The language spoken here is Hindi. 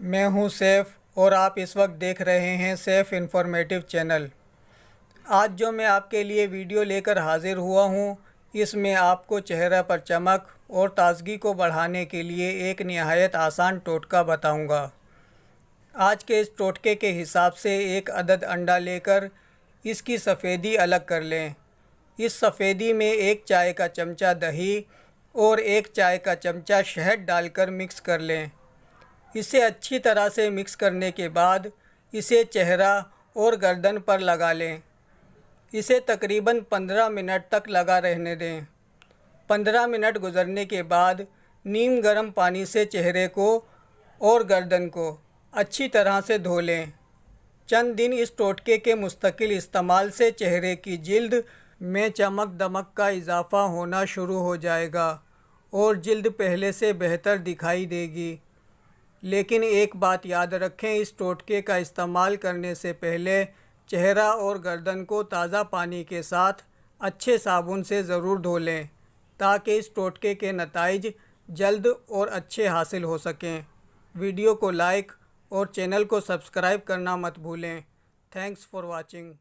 मैं हूं सैफ और आप इस वक्त देख रहे हैं सैफ इंफॉर्मेटिव चैनल। आज जो मैं आपके लिए वीडियो लेकर हाजिर हुआ हूं, इसमें आपको चेहरा पर चमक और ताजगी को बढ़ाने के लिए एक निहायत आसान टोटका बताऊंगा। आज के इस टोटके के हिसाब से एक अदद अंडा लेकर इसकी सफ़ेदी अलग कर लें। इस सफ़ेदी में एक चाय का चमचा दही और एक चाय का चमचा शहद डालकर मिक्स कर लें। इसे अच्छी तरह से मिक्स करने के बाद इसे चेहरा और गर्दन पर लगा लें। इसे तकरीबन 15 मिनट तक लगा रहने दें। 15 मिनट गुजरने के बाद नीम गर्म पानी से चेहरे को और गर्दन को अच्छी तरह से धो लें। चंद दिन इस टोटके के मुस्तकिल इस्तेमाल से चेहरे की जिल्द में चमक दमक का इजाफ़ा होना शुरू हो जाएगा और जिल्द पहले से बेहतर दिखाई देगी। लेकिन एक बात याद रखें, इस टोटके का इस्तेमाल करने से पहले चेहरा और गर्दन को ताज़ा पानी के साथ अच्छे साबुन से ज़रूर धो लें ताकि इस टोटके के नताइज जल्द और अच्छे हासिल हो सकें। वीडियो को लाइक और चैनल को सब्सक्राइब करना मत भूलें। Thanks for watching.